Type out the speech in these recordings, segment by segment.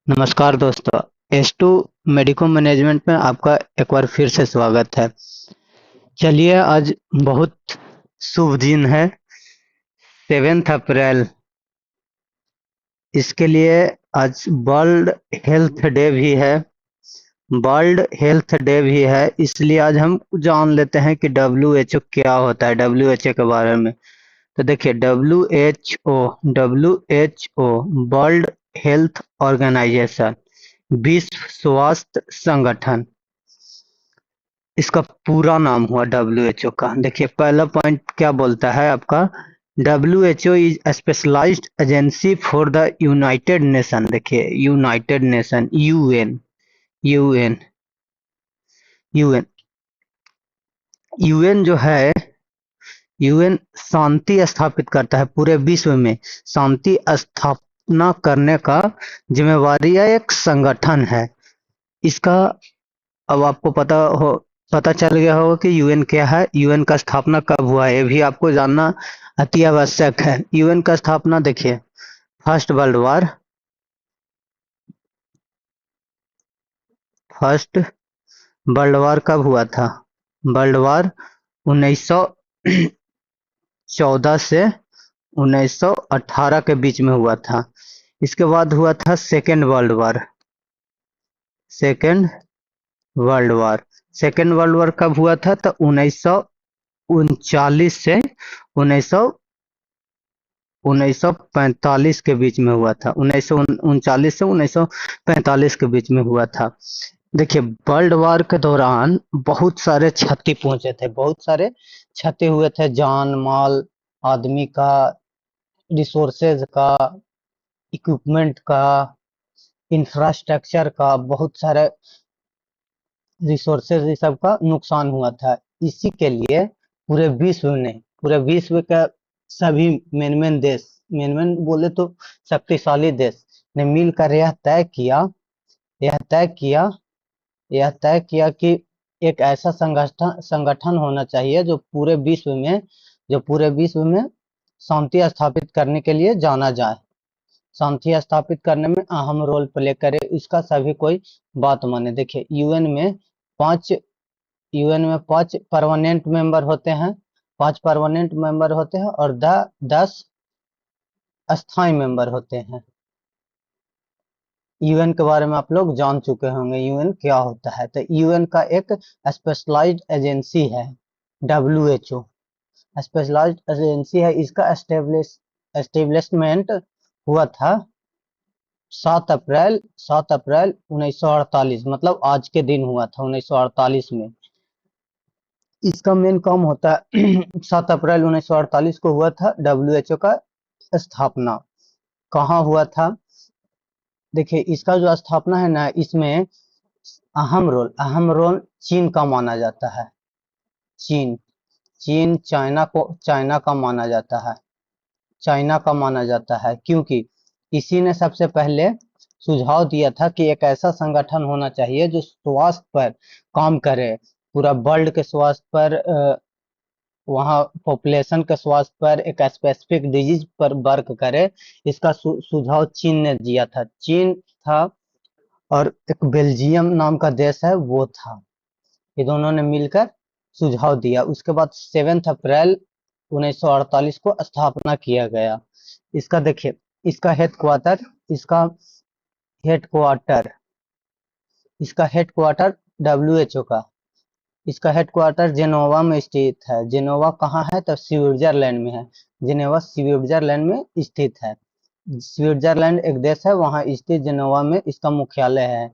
नमस्कार दोस्तों। S2 medico management में आपका एक बार फिर से स्वागत है। चलिए, आज बहुत शुभ दिन है, 7 अप्रैल। इसके लिए आज वर्ल्ड हेल्थ डे भी है। इसलिए आज हम जान लेते हैं कि WHO क्या होता है, WHO के बारे में। तो देखिए, WHO वर्ल्ड हेल्थ ऑर्गेनाइजेशन, विश्व स्वास्थ्य संगठन, इसका पूरा नाम हुआ WHO का। देखिए, पहला पॉइंट क्या बोलता है आपका, WHO is specialised agency for the United Nation. देखिए, United Nation, UN, UN, UN, UN जो है, यूएन शांति स्थापित करता है पूरे विश्व में। शांति स्थापना करने का जिम्मेवारी है, एक संगठन है इसका। अब आपको पता चल गया होगा कि यूएन क्या है, यूएन का स्थापना कब हुआ है, ये भी आपको जानना अति आवश्यक है। यूएन का स्थापना देखिए, first world war first world war कब हुआ था? वर्ल्ड वार 1914 से 1918 के बीच में हुआ था। इसके बाद हुआ था second world war second world war कब हुआ था? तो 1939 से 1945 के बीच में हुआ था। 1939 से 1945 के बीच में हुआ था। देखिए, वर्ल्ड वार के दौरान बहुत सारे क्षति पहुंचे थे, बहुत सारे क्षति हुए थे, जान माल, आदमी का, रिसोर्सेज का, इक्विपमेंट का, इंफ्रास्ट्रक्चर का, बहुत सारे रिसोर्सेज, ये सब का नुकसान हुआ था। इसी के लिए पूरे विश्व का सभी मेन मेन बोले तो शक्तिशाली देश ने मिलकर यह तय किया कि एक ऐसा संगठन होना चाहिए जो पूरे विश्व में शांति स्थापित करने के लिए जाना जाए, शांति स्थापित करने में अहम रोल प्ले करे, इसका सभी कोई बात माने। देखिए, पांच यूएन में पांच परमानेंट मेंबर होते हैं, और 10 अस्थायी मेंबर होते हैं। यूएन के बारे में आप लोग जान चुके होंगे, यूएन क्या होता है। तो यूएन का एक स्पेशलाइज्ड एजेंसी है, डब्ल्यूएचओ स्पेशलाइज्ड एजेंसी है। इसका एस्टेब्लिशमेंट हुआ था 7 अप्रैल 1948, मतलब आज के दिन हुआ था 1948 में। इसका मेन काम होता है 7 अप्रैल 1948 को हुआ था डब्ल्यूएचओ का स्थापना। कहाँ हुआ था? देखिए, इसका जो स्थापना है ना, इसमें अहम रोल चीन का माना जाता है। चीन चीन चाइना का माना जाता है, क्योंकि इसी ने सबसे पहले सुझाव दिया था कि एक ऐसा संगठन होना चाहिए जो स्वास्थ्य पर काम करे, पूरा वर्ल्ड के स्वास्थ्य पर, वहाँ पॉपुलेशन के स्वास्थ्य पर, एक स्पेसिफिक डिजीज पर वर्क करे। इसका सुझाव चीन ने दिया था। चीन था, और एक बेल्जियम नाम का देश है वो था। ये दोनों ने मिलकर सुझाव दिया। उसके बाद 7 अप्रैल 1948 को स्थापना किया गया। इसका देखिए, इसका हेडक्वार्टर इसका हेडक्वार्टर इसका हेडक्वार्टर डब्ल्यूएचओ का इसका हेडक्वार्टर जेनोवा में स्थित है। जेनोवा कहाँ है? तो स्विट्जरलैंड में है। जेनेवा स्विट्जरलैंड में स्थित है। स्विट्जरलैंड एक देश है, वहां स्थित जेनोवा में इसका मुख्यालय है।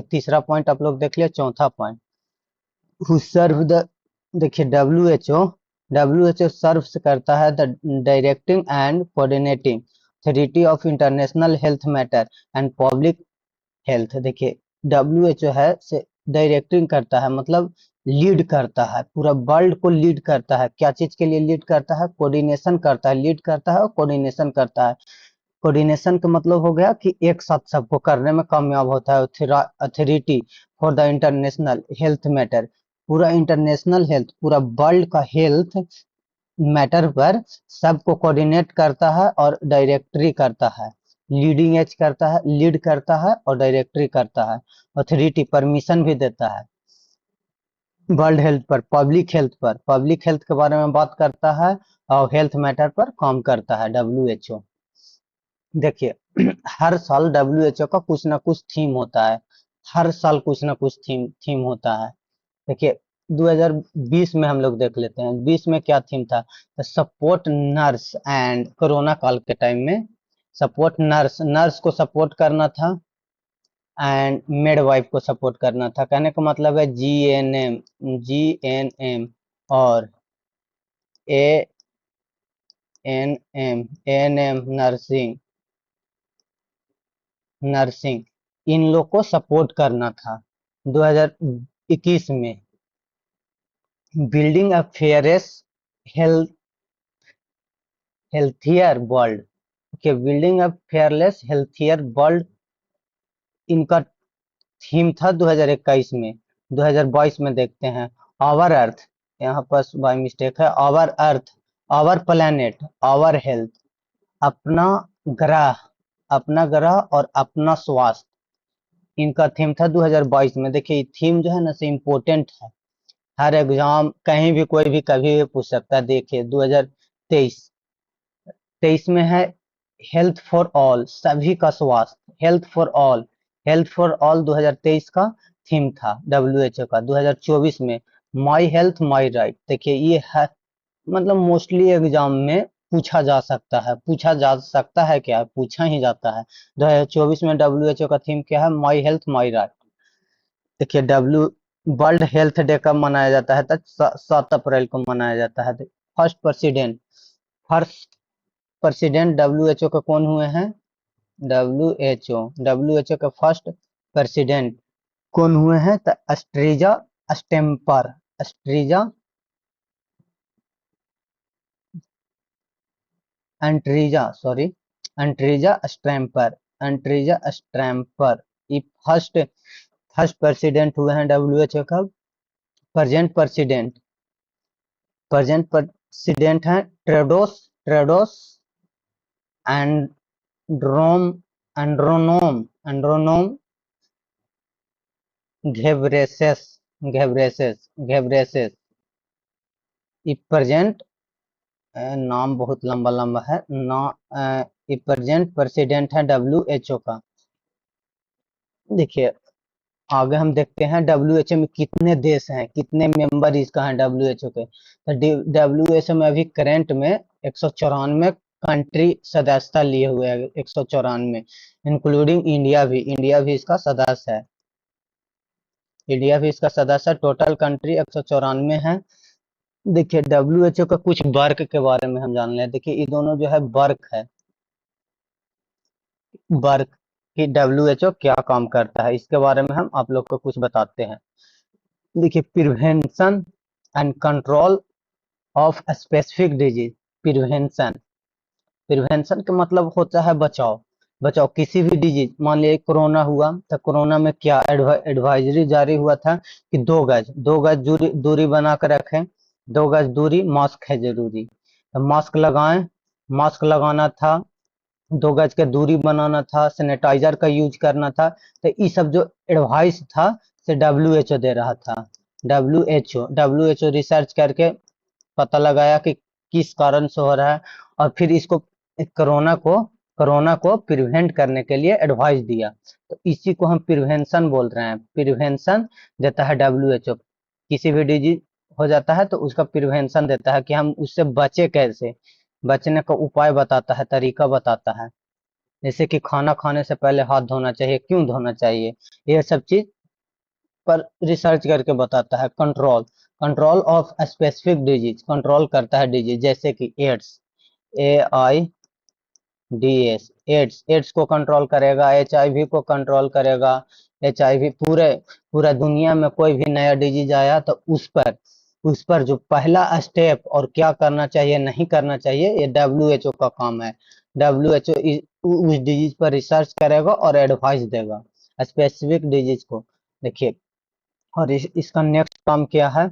तीसरा पॉइंट आप लोग देख लिया। चौथा पॉइंट, हु सर्व द देखिए, डब्ल्यूएचओ सर्व्स करता है the directing and coordinating authority of international health matter and public health. देखिए, डब्ल्यूएचओ है से डायरेक्टिंग करता है, मतलब लीड करता है, पूरा वर्ल्ड को लीड करता है। क्या चीज के लिए लीड करता है? कोऑर्डिनेशन करता है, लीड करता है और कोऑर्डिनेशन करता है। कोऑर्डिनेशन का मतलब हो गया कि एक साथ सबको करने में कामयाब होता है। Authority for the international health matter, पूरा वर्ल्ड का हेल्थ मैटर पर सबको कोऑर्डिनेट करता है और डायरेक्टरी करता है। लीडिंग एज करता है, लीड करता है और डायरेक्टरी करता है, अथॉरिटी परमिशन भी देता है। वर्ल्ड हेल्थ पर, पब्लिक हेल्थ के बारे में बात करता है और हेल्थ मैटर पर काम करता है डब्ल्यूएचओ। देखिए हर साल डब्ल्यूएचओ का कुछ ना कुछ थीम होता है, हर साल कुछ ना कुछ थीम थीम होता है। देखिए 2020 में हम लोग देख लेते हैं, 20 में क्या थीम था, सपोर्ट नर्स एंड कोरोना काल के टाइम में सपोर्ट नर्स, नर्स को सपोर्ट करना था एंड मिडवाइफ को सपोर्ट करना था। कहने का मतलब है जीएनएम, जीएनएम और एएनएम, एएनएम नर्सिंग, नर्सिंग इन लोग को सपोर्ट करना था 2021 में। बिल्डिंग अ fairest health healthier world, okay, building अ फेयरलेस हेल्थियर वर्ल्ड इनका थीम था 2021 में। 2022 में देखते हैं आवर अर्थ, यहाँ पर बाय मिस्टेक है, our earth, our planet, our health, अपना ग्रह, अपना ग्रह और अपना स्वास्थ्य, इनका थीम था 2022 में। देखिए थीम जो है ना से इम्पोर्टेंट है, हर एग्जाम कहीं भी कोई भी कभी भी पूछ सकता है। देखिए 2023 23 में है हेल्थ फॉर ऑल, सभी का स्वास्थ्य, health for all, health for all 2023 का थीम था डब्ल्यूएचओ का। 2024 में माई हेल्थ माई राइट। देखिए ये है, मतलब मोस्टली एग्जाम में पूछा जा सकता है, पूछा जा सकता है क्या, पूछा ही जाता है। 2024 में डब्ल्यूएचओ का थीम क्या है, माई हेल्थ माई राइट। देखिए डब्ल्यू वर्ल्ड हेल्थ डे कब मनाया जाता है, तक 7 अप्रैल को मनाया जाता है। फर्स्ट प्रेसिडेंट डब्ल्यूएचओ के कौन हुए हैं, डब्ल्यूएचओ के फर्स्ट प्रेसिडेंट कौन हुए हैं, तो अस्ट्रीजा स्टेम्पर, अस्ट्रीजा एंट्रीजा, सॉरी, एंट्रीजा स्टैम्पर, एंट्रीजा स्टैम्पर, ये फर्स्ट फर्स्ट प्रेसिडेंट हुए हैं डब्ल्यूएचओ का। प्रेजेंट प्रेसिडेंट, प्रेजेंट प्रेसिडेंट हैं ट्रेडोस, ट्रेडोस एंड्रोम, एंड्रोनोम, एंड्रोनोम घेब्रेसेस, घेब्रेसेस, ये प्रेजेंट, नाम बहुत लंबा लंबा है ना, ये प्रेजेंट प्रेसिडेंट है डब्ल्यूएचओ का। देखिए आगे हम देखते हैं डब्ल्यूएचओ में कितने देश हैं, कितने मेंबर इसका हैं डब्ल्यूएचओ के। तो डब्ल्यूएचओ में अभी करंट में 194 कंट्री सदस्यता लिए हुए हैं, 194, इंक्लूडिंग इंडिया भी, इंडिया भी इसका सदस्य है, इंडिया भी इसका सदस्य है। टोटल कंट्री 194 है। देखिए डब्ल्यूएचओ का कुछ वर्क के बारे में हम जान लें। देखिए ये दोनों जो है वर्क है, वर्क कि डब्ल्यूएचओ क्या काम करता है, इसके बारे में हम आप लोग को कुछ बताते हैं। देखिए prevention and control of specific disease, prevention, prevention का मतलब होता है बचाव, बचाव किसी भी डिजीज, मान लिया कोरोना हुआ तो कोरोना में क्या एडवाइजरी जारी हुआ था कि 2 गज, 2 गज दूरी दूरी बना कर रखें, 2 गज दूरी, मास्क है जरूरी, तो मास्क लगाएं, मास्क लगाना था, 2 गज के दूरी बनाना था, सैनिटाइजर का यूज करना था। तो ये सब जो एडवाइस था से डब्ल्यूएचओ दे रहा था। डब्ल्यूएचओ रिसर्च करके पता लगाया कि किस कारण से हो रहा है, और फिर इसको कोरोना को कोरोना को प्रिवेंट करने के लिए एडवाइस दिया। तो इसी को हम प्रिवेंशन बोल रहे हैं, प्रिवेंशन देता है डब्ल्यूएचओ। किसी भी डिजीज हो जाता है तो उसका प्रिवेंशन देता है कि हम उससे बचे कैसे, बचने का उपाय बताता है, तरीका बताता है। जैसे कि खाना खाने से पहले हाथ धोना चाहिए, क्यों धोना चाहिए, ये सब चीज पर रिसर्च करके बताता है। Control, control of specific disease, control करता है डिजीज जैसे कि एड्स, एआईडीएस, एड्स, एड्स को कंट्रोल करेगा, एचआईवी को कंट्रोल करेगा। एचआईवी पूरे पूरा दुनिया में कोई भी नया डिजीज आया तो उस पर जो पहला स्टेप और क्या करना चाहिए नहीं करना चाहिए, ये डब्ल्यूएचओ का काम है। डब्ल्यूएचओ उस डिजीज पर रिसर्च करेगा और एडवाइस देगा स्पेसिफिक डिजीज को। देखिए और इसका नेक्स्ट काम क्या है,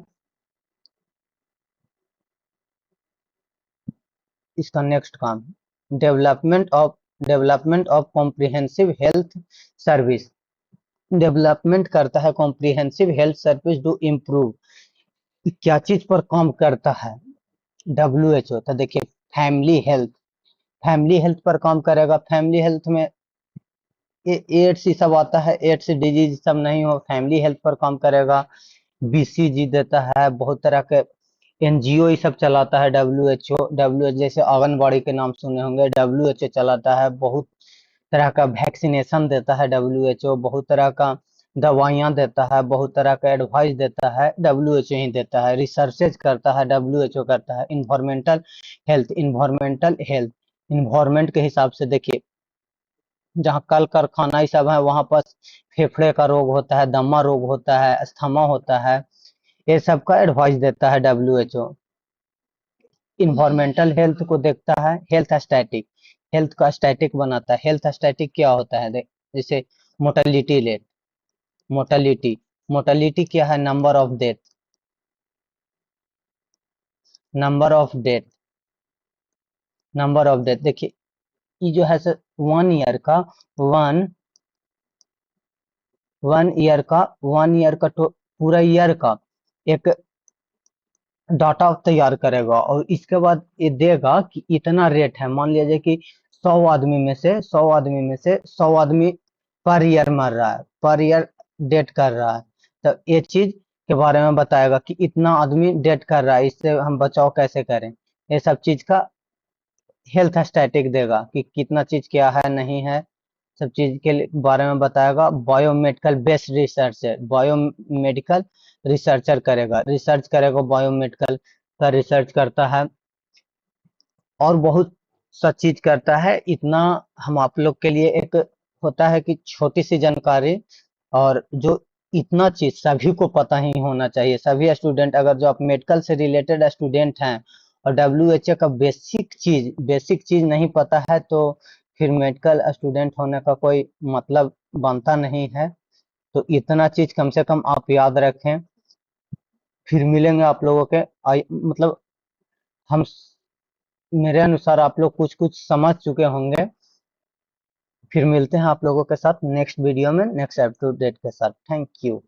इसका नेक्स्ट काम development of development of comprehensive health service, development करता है comprehensive health service to improve, क्या चीज पर काम करता है? WHO। तो देखिए, फैमिली हेल्थ, फैमिली हेल्थ पर काम करेगा। फैमिली हेल्थ में एड्स ये सब आता है, एड्स डिजीज सब नहीं हो, फैमिली हेल्थ पर काम करेगा। BCG देता है, बहुत तरह के NGO ये सब चलाता है। WHO जैसे आंगनबाड़ी के नाम सुने होंगे, WHO चलाता है। बहुत तरह का वैक्सीनेशन देता है WHO, बहुत तरह का दवाइयाँ देता है, बहुत तरह का एडवाइस देता है, WHO ही देता है। रिसर्चेज करता है, WHO करता है। इन्वायरमेंटल हेल्थ, इन्वायरमेंट के हिसाब से देखिए, जहाँ कल कारखाना ये सब है वहां पर फेफड़े का रोग होता है, दमा रोग होता है, अस्थमा होता है, ये सब का एडवाइस देता है WHO। इन्वायरमेंटल हेल्थ को देखता है। हेल्थ स्टैटिक, हेल्थ का स्टैटिक बनाता है। हेल्थ स्टैटिक क्या होता है? जैसे मोर्टेलिटी रेट, मोर्टेलिटी, मोर्टेलिटी क्या है? Number of death, number of death, number of death. देखिए, ये जो है सर 1 ईयर का, वन वन ईयर का पूरा ईयर का एक डाटा तैयार करेगा, और इसके बाद ये देगा कि इतना रेट है। मान लीजिए कि 100 आदमी पर ईयर मर रहा है, पर ईयर डेट कर रहा है, तो ये चीज के बारे में बताएगा कि इतना आदमी डेट कर रहा है, इससे हम बचाव कैसे करें। ये सब चीज का हेल्थ स्टैटिक देगा कि कितना चीज क्या है नहीं है, सब चीज के बारे में बताएगा। बायोमेडिकल बेस्ड रिसर्च है, बायोमेडिकल रिसर्चर करेगा, रिसर्च करेगा, बायोमेडिकल का रिसर्च करता है, और बहुत सा चीज करता है। इतना हम आप लोग के लिए एक होता है कि छोटी सी जानकारी, और जो इतना चीज सभी को पता ही होना चाहिए। सभी स्टूडेंट, अगर जो आप मेडिकल से रिलेटेड स्टूडेंट हैं और WHO का बेसिक चीज नहीं पता है, तो फिर मेडिकल स्टूडेंट होने का कोई मतलब बनता नहीं है। तो इतना चीज कम से कम आप याद रखें। फिर मिलेंगे आप लोगों के मतलब हम मेरे अनुसार आप लोग कुछ कुछ समझ चुके होंगे। फिर मिलते हैं आप लोगों के साथ नेक्स्ट वीडियो में, नेक्स्ट अप टू डेट के साथ। Thank you.